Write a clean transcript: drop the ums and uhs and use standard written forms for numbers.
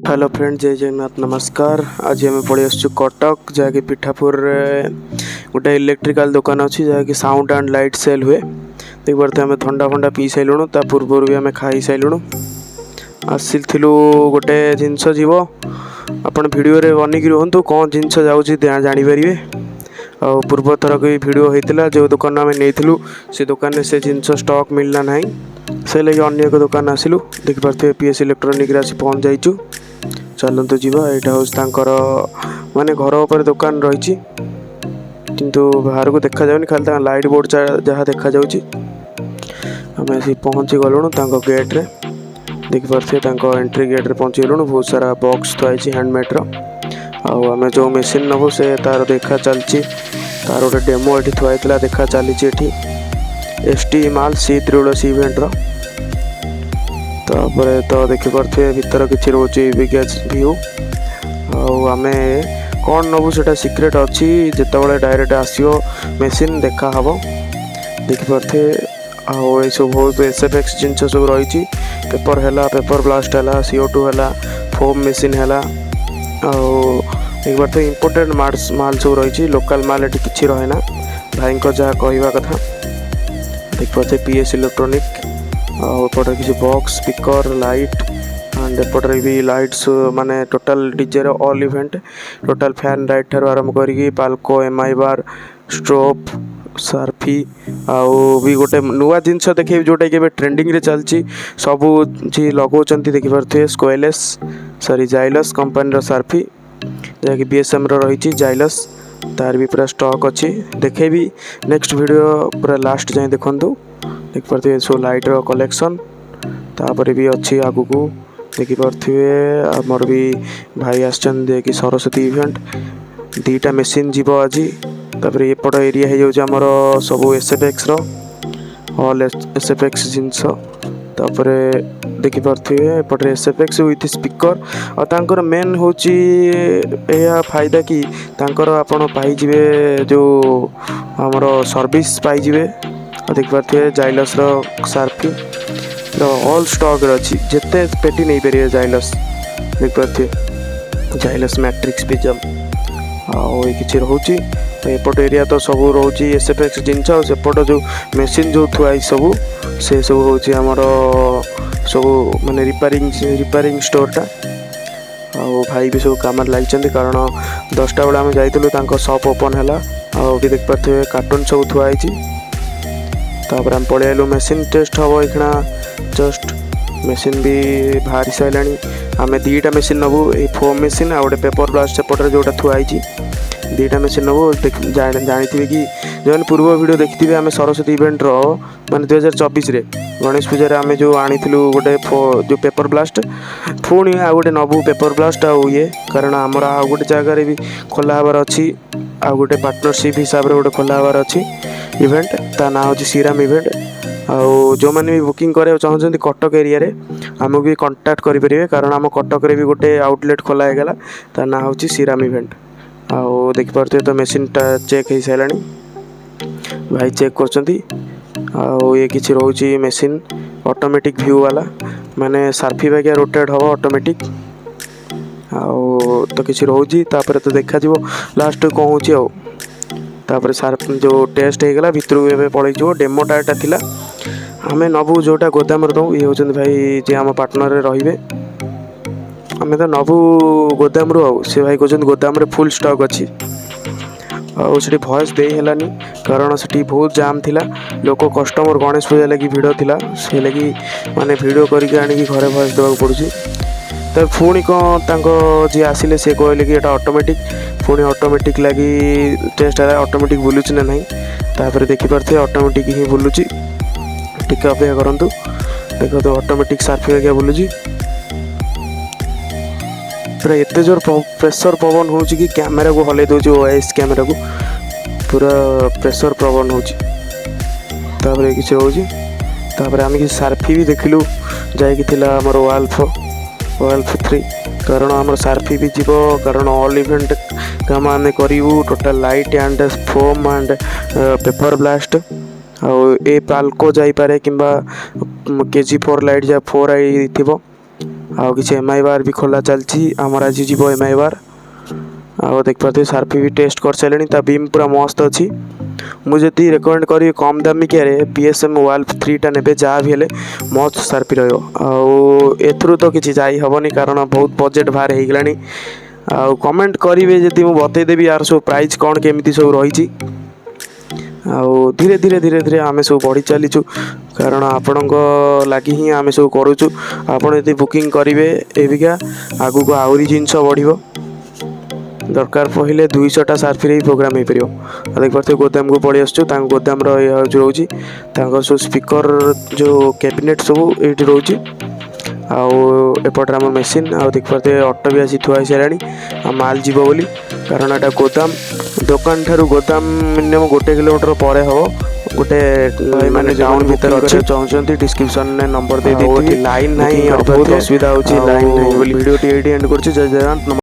Hello friend, जय जगन्नाथ, नमस्कार। आज आम पड़े आसु कटक जहाँकि पिठापुर गोटे इलेक्ट्रिकल दुकान अच्छी जहाँकि साउंड एंड लाइट सेल हुए। देख पारे आम ठंडा फंडा पी सारूँ, ता पूर्व भी आम खाई सारूँ। आसिलु गोटे जिनस जीव आपण भिडियो बनिक रुहतु कौन जिनस जाऊँगी जानीपर। आ पूर्व थरक भी भिड होता जो दुकान आम नहीं से दुकान में से जिनस स्टॉक मिलला ना, से लगे अन्य एक दुकान आसिलु। देखिपे पीएस इलेक्ट्रोनिक आसी पहुँच जाइचु। चलतु जीवा। यहाँ हूँ माने घर उपर दुकान रही किंतु बाहर को देखा जाऊनी, खाली लाइट बोर्ड जहाँ देखा जाऊँगी। आम आसी पहुँची गलुणु गेट्रे। देखिपे एंट्री गेट्रे पहुँची गलुणु। बहुत सारा बॉक्स थुआई हैंडमेड्र। आम जो मेसीन नबू से तार देखा चलती, तार गोटे डेमो ये थुआई देखा चली एसटी माल C3 इवेंटर। तापर तो देखिपे भीतर किसी रोचे विगेज व्यू। आम कौन नबू से सिक्रेट अच्छी, जिते डायरेक्ट आसो मेसीन देखा हम। देखिपे आई सब बहुत SFX जिनस सब रही। पेपर है, पेपर ब्लास्ट है, CO2 है, फोम मेसीन है। एक बार तो इम्पोर्टेंट माल सब रही। लोकल माल ये कि रहे ना, भाई को जहाँ कहवा कथा। देखिए पीएस इलेक्ट्रोनिक। एपटे किसी बॉक्स स्पीकर लाइट एंड एपटे भी लाइट्स माने total DJ all event total fan light ठार आरंभ करी पाल्को MI बार स्ट्रोप सार्फी आउ भी गोटे नुआ जिनस देखे जोटा कि ट्रेंडिंग रे चलची सबू जी लगौंट। देखिपे स्क्वेलेस सॉरी जाइलस कंपनी सार्फी जहाँकि BSM रही जाइलस, तार भी पूरा स्टॉक अच्छी। देखे भी नेक्स्ट वीडियो पूरा लास्ट जाए देखूँ। देखिपे सो लाइटर कलेक्शन तापर भी अच्छी आगु को। देखिपे आमर भी भाई आसचंदे कि सरस्वती इवेंट दीटा मेसीन जीव आज। तापर एपट एरिया हो जामर सब SFX ऑल SFX जिनस। तापर देखिपे एपटे SFX विथ स्पीकर और मेन हूँ फायदा कि आपड़ पाइबे जो आमर सर्विस पाइबे। देखिपे जाइलस सार्फी ऑल स्टॉक अच्छी जिते पेटी नहीं पारे जाइलस। देखिपे जाइलस मैट्रिक्स पिजम कि रोचे। एपट एरिया तो सब रोचे SFX जिनस। सेपट जो मेसीन जो थुआई सब से सब हूँ आमर सब माने रिपेयरिंग स्टोरटा। भाई भी सब कम लगी कारण 10टा बेले आम जाइलु शॉप ओपन है। भी देखिपे कार्टून सब थुआई। तापर आम पलि आलु मेसीन टेस्ट हम इखना जस्ट मेसीन भी बाहरी सारा। आम दीटा मेसीन नबू ये फोम मेसीन आ गए पेपर ब्लास्ट सेपटे जोटा थुआई। दीटा मेसीन नबू जानी कि जो पूर्व वीडियो देखिए आम सरस्वती इवेंट माने 2024 गणेश पूजा आम जो आनी गोटे जो पेपर ब्लास्ट पुणी आ गए नबू पेपर ब्लास्ट ये कारण आमर आ गए जगार भी खोला हबार अच्छी। आ गए पार्टनरशिप हिसाब से गोटे खोला हबार अच्छी इवेंट ता ना हूँ श्रीराम इवेंट। आउ जो मैंने भी बुकिंग कराया चाहते कटक एरिया रे आमको भी कंटाक्ट करेंगे कारण आम कटक रे भी गोटे आउटलेट खोला है ता ना हूँ श्रीराम इवेंट। आउ देखिपे तो मेसीन टा चेक हो सारा भाई चेक कर। ये किसी रोचे मेसीन ऑटोमेटिक व्यू वाला माने सार्फी बागिया रोटेट हम ऑटोमेटिक। आउ तो किसी रोचे तो देखा लास्ट कौन हो। तापर सार जो टेस्ट होगा भितर को पड़े डेमो टायरटा थिला आम नबू जोटा गोदाम दू। ये हूँ भाई जे आम पार्टनर रे आम तो नबू गोदाम रू से भाई कहते गोदाम रे फुल स्टॉक अच्छी। आठ भॉइस दे हेलानी कारण से बहुत जाम थिला। लोक कस्टमर गणेश पूजा लगी भिड़ थिला से लगी माने वीडियो करके आनिकी घरे भॉइस देवाक पड़ुची। तो पुणी कौन जी आसिले से कहले कि एटा ऑटोमेटिक पुणी ऑटोमेटिक लगी टेस्ट है ऑटोमेटिक बुलूची ना नहीं। तापर देखिपे ऑटोमेटिक ही बुलूची। टिके अपेक्षा करंतु। देखो तो ऑटोमेटिक सार्फी बागिया बुलूची। पूरा एत जोर प्रेशर पवन हो कि कैमेरा को हल्ले दूसरी OIS कैमेरा को पूरा प्रेशर पवन हो किसी रोचे। आम कि सार्फी भी देखिलु जामर वाल्फ 3 कारण आम सार्फी भी जीव कारण ऑल इवेंट काम आम करूँ total light and foam and paper blast. ए पाल्को जापे कि KG4 लाइट जहाँ 4i थी आउ किसी एम आई बार भी खोला चलती आमर आज जीव एम आई बार आउ देख पाते सार्फी भी टेस्ट कर सारे ता बीम पूरा मस्त अच्छी मुझे रेकमेंड करी कम दामिकिया PSM वाल 3टा ने जहाँ भी हेले मस्त सार्फी रु तो किसी जाई हेनी कारण बहुत बजेट बाहर हो गलानी आउ कमेंट करेंगे जदि मुझे बतईदेवी यार सब प्राइस कौन केमी सब रही आउ धीरे धीरे धीरे धीरे आम सब बढ़ी चलीचु कारण आपण लगी ही आम सब करुचु आपड़ यदि बुकिंग करेंगे एबिका आगु को आहरी जिनस बढ़ दरकार पहले 200टा सार्फी प्रोग्राम हो पार देख पारे गोदाम को पलि आसु गोदाम रोचे सब स्पीकर जो कैबिनेट सब ये रोचे आउपटे आम मेसीन आउ देख पारे ऑटो भी आसी थुआ सारे माल जीव बोली कारण यहाँ गोदाम दुकान ठारू गोदाम मिनिमम 1 किलोमीटर पर हम गोटे माने टाउन भीतर अच्छे चाहते डिस्क्रिप्शन में नंबर दे दी लाइन ना बहुत असुविधा होची लाइन नहीं बोली वीडियो टी एंड कर जय जयंत।